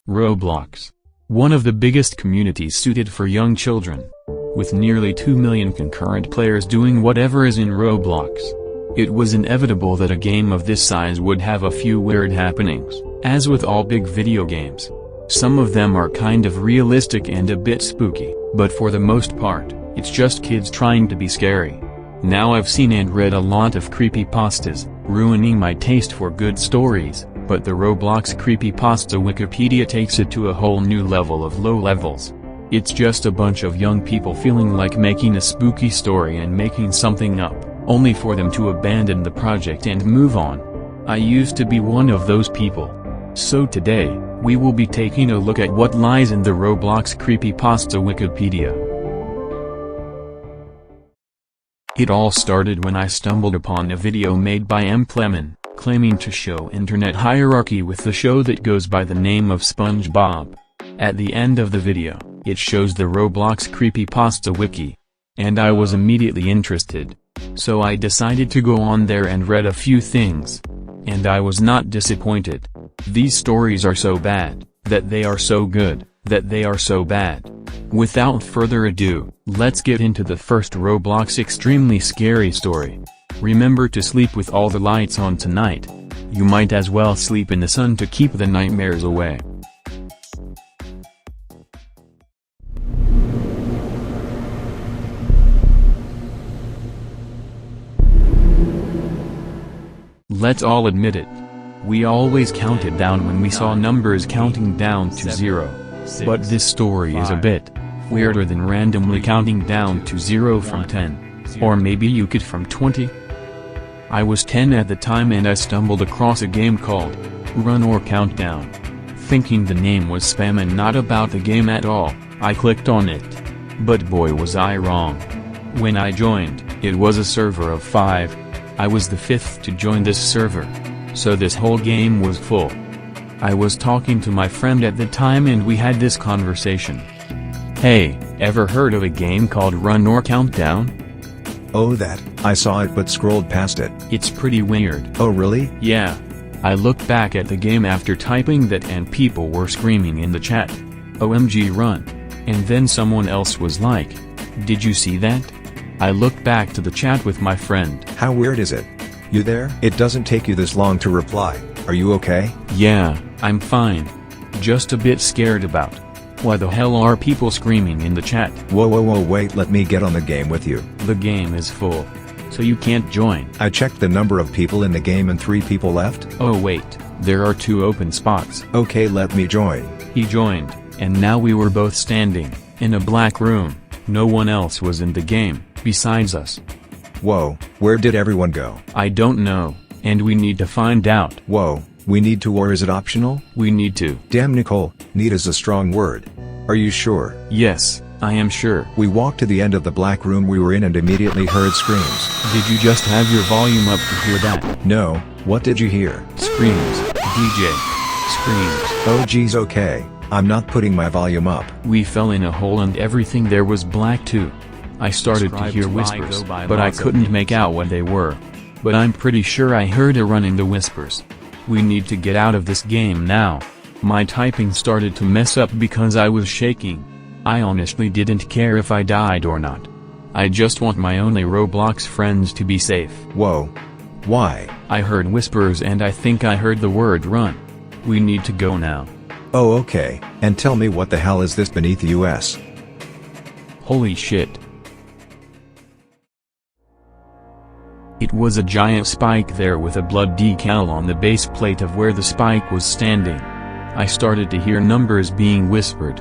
Roblox. One of the biggest communities suited for young children. With nearly 2 million concurrent players doing whatever is in Roblox. It was inevitable that a game of this size would have a few weird happenings, as with all big video games. Some of them are kind of realistic and a bit spooky, but for the most part, it's just kids trying to be scary. Now I've seen and read a lot of creepypastas, ruining my taste for good stories, but the Roblox creepypasta Wikipedia takes it to a whole new level of low levels. It's just a bunch of young people feeling like making a spooky story and making something up, only for them to abandon the project and move on. I used to be one of those people. So today, we will be taking a look at what lies in the Roblox creepypasta Wikipedia. It all started when I stumbled upon a video made by Lemon, claiming to show internet hierarchy with the show that goes by the name of SpongeBob. At the end of the video, it shows the Roblox creepypasta wiki. And I was immediately interested. So I decided to go on there and read a few things. And I was not disappointed. These stories are so bad, that they are so good, that they are so bad. Without further ado, let's get into the first Roblox extremely scary story. Remember to sleep with all the lights on tonight. You might as well sleep in the sun to keep the nightmares away. Let's all admit it. We always counted down when we saw numbers counting down to 0. But this story is a bit weirder than randomly counting down to 0 from 10. Or maybe you could from 20. I was 10 at the time and I stumbled across a game called Run or Countdown. Thinking the name was spam and not about the game at all, I clicked on it. But boy was I wrong. When I joined, it was a server of 5. I was the 5th to join this server. So this whole game was full. I was talking to my friend at the time and we had this conversation. Hey, ever heard of a game called Run or Countdown? Oh that, I saw it but scrolled past it. It's pretty weird. Oh really? Yeah. I looked back at the game after typing that and people were screaming in the chat. OMG run. And then someone else was like, did you see that? I looked back to the chat with my friend. How weird is it? You there? It doesn't take you this long to reply. Are you okay? Yeah, I'm fine. Just a bit scared about. Why the hell are people screaming in the chat? Whoa wait, let me get on the game with you. The game is full. So you can't join. I checked the number of people in the game and 3 people left. Oh wait, there are 2 open spots. Okay, let me join. He joined, and now we were both standing, in a black room. No one else was in the game, besides us. Whoa, where did everyone go? I don't know, and we need to find out. Whoa, we need to or is it optional? We need to. Damn Nicole, need is a strong word. Are you sure? Yes, I am sure. We walked to the end of the black room we were in and immediately heard screams. Did you just have your volume up to hear that? No, what did you hear? Screams, DJ. Screams. Oh geez, okay, I'm not putting my volume up. We fell in a hole and everything there was black too. I started to hear whispers, but I couldn't make out what they were. But I'm pretty sure I heard a run in the whispers. We need to get out of this game now. My typing started to mess up because I was shaking. I honestly didn't care if I died or not. I just want my only Roblox friends to be safe. Whoa. Why? I heard whispers and I think I heard the word run. We need to go now. Oh okay, and tell me what the hell is this beneath the US? Holy shit. It was a giant spike there with a blood decal on the base plate of where the spike was standing. I started to hear numbers being whispered.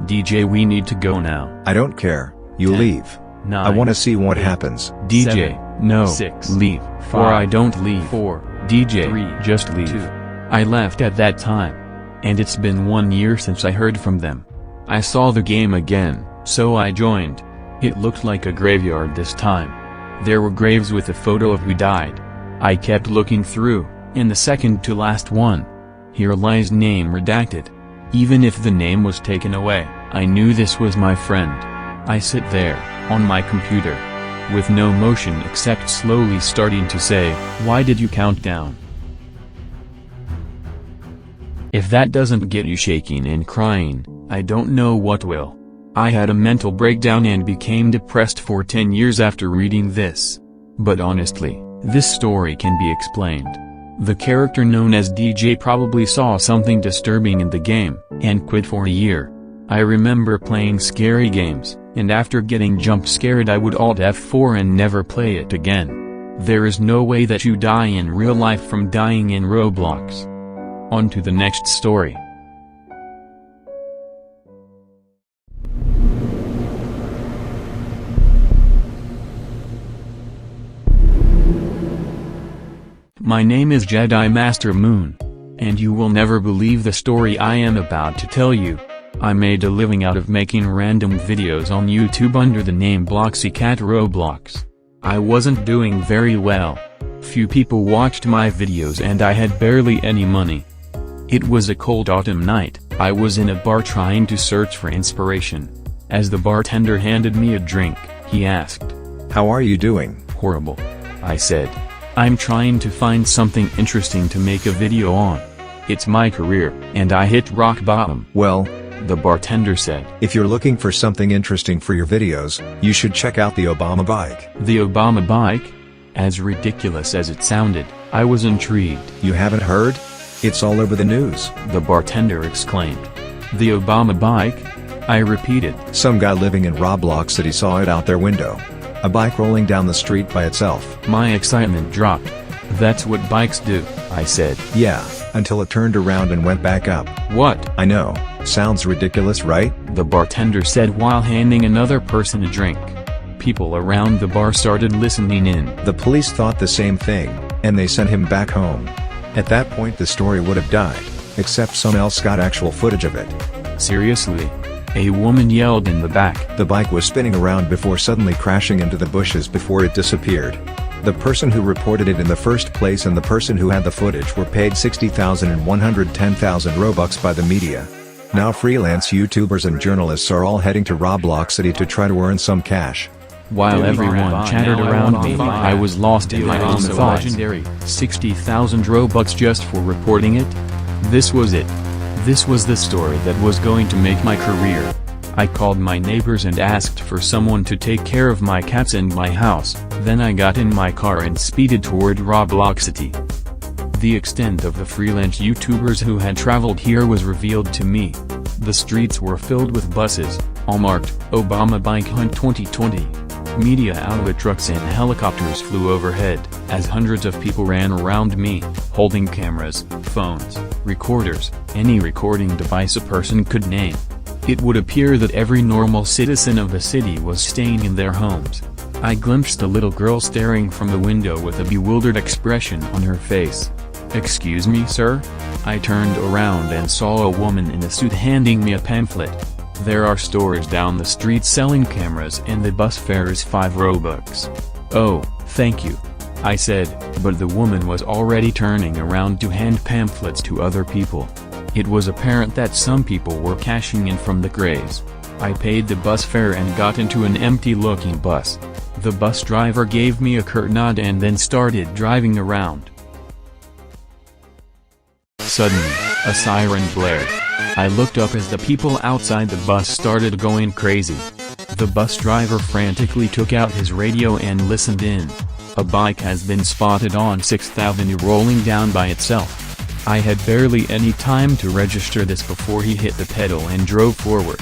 DJ, we need to go now. I don't care, you 10, leave. 9, I want to see what 8, happens. DJ, 7, no, 6, leave. 5, Or I don't leave. 4, DJ, 3, just leave. 2. I left at that time. And it's been 1 year since I heard from them. I saw the game again, so I joined. It looked like a graveyard this time. There were graves with a photo of who died. I kept looking through, and the second to last one. Here lies name redacted. Even if the name was taken away, I knew this was my friend. I sit there, on my computer, with no motion except slowly starting to say, "Why did you count down?" If that doesn't get you shaking and crying, I don't know what will. I had a mental breakdown and became depressed for 10 years after reading this. But honestly, this story can be explained. The character known as DJ probably saw something disturbing in the game, and quit for a year. I remember playing scary games, and after getting jump scared I would Alt F4 and never play it again. There is no way that you die in real life from dying in Roblox. On to the next story. My name is Jedi Master Moon. And you will never believe the story I am about to tell you. I made a living out of making random videos on YouTube under the name BloxyCatRoblox. I wasn't doing very well. Few people watched my videos and I had barely any money. It was a cold autumn night. I was in a bar trying to search for inspiration. As the bartender handed me a drink, he asked, "How are you doing?" "Horrible," I said. "I'm trying to find something interesting to make a video on. It's my career, and I hit rock bottom." "Well," the bartender said, "if you're looking for something interesting for your videos, you should check out the Obama bike." "The Obama bike?" As ridiculous as it sounded, I was intrigued. "You haven't heard? It's all over the news," the bartender exclaimed. "The Obama bike?" I repeated. "Some guy living in Roblox said he saw it out their window. A bike rolling down the street by itself." My excitement dropped. "That's what bikes do," I said. "Yeah, until it turned around and went back up." "What?" "I know, sounds ridiculous, right?" the bartender said while handing another person a drink. People around the bar started listening in. "The police thought the same thing, and they sent him back home. At that point the story would have died, except someone else got actual footage of it." "Seriously?" a woman yelled in the back. "The bike was spinning around before suddenly crashing into the bushes before it disappeared. The person who reported it in the first place and the person who had the footage were paid 60,000 and 110,000 Robux by the media. Now freelance YouTubers and journalists are all heading to Roblox City to try to earn some cash." While everyone chattered around me, I was lost in my own thoughts. 60,000 Robux just for reporting it? This was it. This was the story that was going to make my career. I called my neighbors and asked for someone to take care of my cats and my house, then I got in my car and speeded toward Roblox City. The extent of the freelance YouTubers who had traveled here was revealed to me. The streets were filled with buses, all marked, Obama Bike Hunt 2020. Media outlet trucks and helicopters flew overhead, as hundreds of people ran around me, holding cameras, phones, recorders, any recording device a person could name. It would appear that every normal citizen of the city was staying in their homes. I glimpsed a little girl staring from the window with a bewildered expression on her face. "Excuse me, sir?" I turned around and saw a woman in a suit handing me a pamphlet. "There are stores down the street selling cameras and the bus fare is 5 Robux. "Oh, thank you," I said, but the woman was already turning around to hand pamphlets to other people. It was apparent that some people were cashing in from the craze. I paid the bus fare and got into an empty-looking bus. The bus driver gave me a curt nod and then started driving around. Suddenly, a siren blared. I looked up as the people outside the bus started going crazy. The bus driver frantically took out his radio and listened in. "A bike has been spotted on 6th Avenue rolling down by itself." I had barely any time to register this before he hit the pedal and drove forward.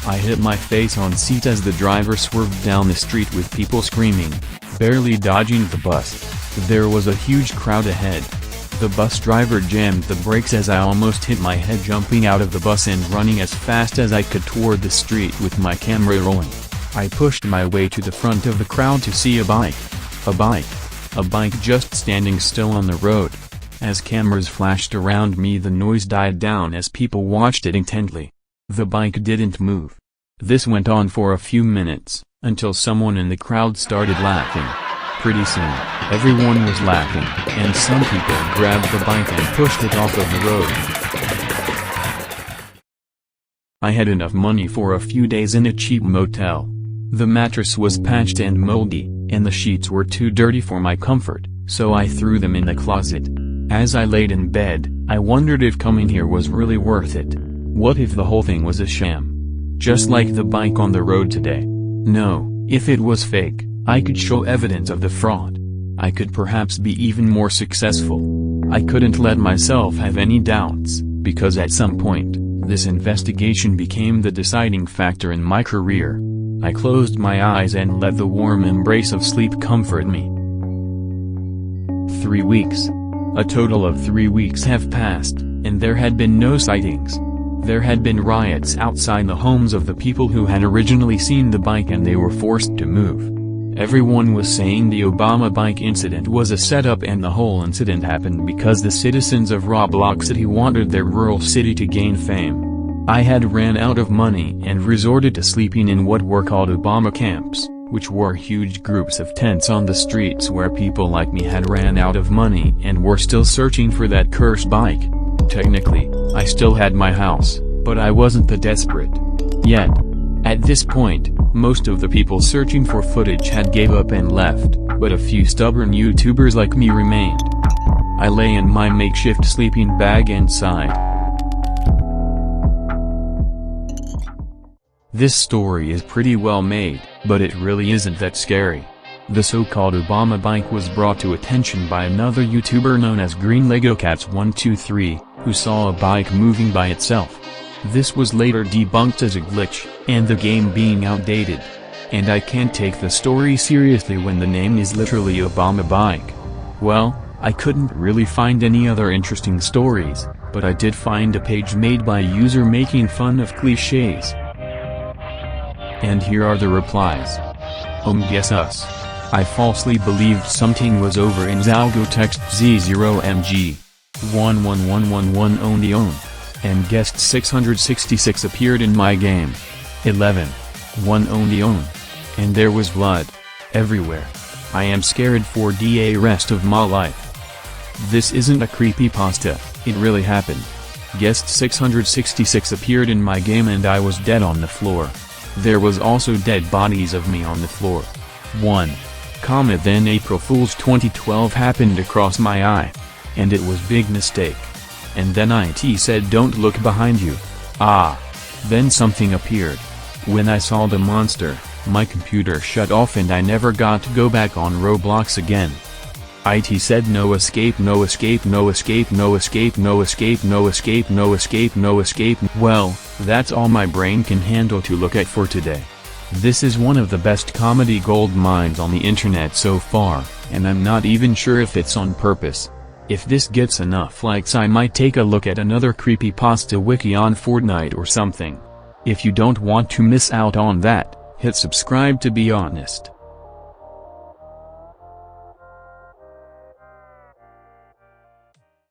I hit my face on seat as the driver swerved down the street with people screaming, barely dodging the bus. There was a huge crowd ahead. The bus driver jammed the brakes as I almost hit my head, jumping out of the bus and running as fast as I could toward the street with my camera rolling. I pushed my way to the front of the crowd to see a bike. A bike just standing still on the road. As cameras flashed around me, the noise died down as people watched it intently. The bike didn't move. This went on for a few minutes, until someone in the crowd started laughing. Pretty soon, everyone was laughing, and some people grabbed the bike and pushed it off of the road. I had enough money for a few days in a cheap motel. The mattress was patched and moldy, and the sheets were too dirty for my comfort, so I threw them in the closet. As I laid in bed, I wondered if coming here was really worth it. What if the whole thing was a sham? Just like the bike on the road today. No, if it was fake, I could show evidence of the fraud. I could perhaps be even more successful. I couldn't let myself have any doubts, because at some point, this investigation became the deciding factor in my career. I closed my eyes and let the warm embrace of sleep comfort me. 3 weeks. A total of 3 weeks have passed, and there had been no sightings. There had been riots outside the homes of the people who had originally seen the bike and they were forced to move. Everyone was saying the Obama bike incident was a setup and the whole incident happened because the citizens of Roblox City wanted their rural city to gain fame. I had ran out of money and resorted to sleeping in what were called Obama camps, which were huge groups of tents on the streets where people like me had ran out of money and were still searching for that cursed bike. Technically, I still had my house, but I wasn't that desperate yet. At this point, most of the people searching for footage had gave up and left, but a few stubborn YouTubers like me remained. I lay in my makeshift sleeping bag and sighed. This story is pretty well made, but it really isn't that scary. The so-called Obama bike was brought to attention by another YouTuber known as GreenLegoCats123, who saw a bike moving by itself. This was later debunked as a glitch, and the game being outdated. And I can't take the story seriously when the name is literally Obama bike. Well, I couldn't really find any other interesting stories, but I did find a page made by a user making fun of cliches. And here are the replies. Guess us. I falsely believed something was over in Zalgo text Z0MG. 11111 only own. And guest 666 appeared in my game. 11. 1 only own. And there was blood. Everywhere. I am scared for the rest of my life. This isn't a creepypasta, it really happened. Guest 666 appeared in my game and I was dead on the floor. There was also dead bodies of me on the floor. 1. Then April Fool's 2012 happened across my eye. And it was big mistake. And then IT said don't look behind you. Then something appeared. When I saw the monster, my computer shut off and I never got to go back on Roblox again. IT said no escape, no escape, no escape, no escape, no escape, no escape, no escape, no escape. Well, that's all my brain can handle to look at for today. This is one of the best comedy gold mines on the internet so far, and I'm not even sure if it's on purpose. If this gets enough likes I might take a look at another creepypasta wiki on Fortnite or something. If you don't want to miss out on that, hit subscribe to be honest.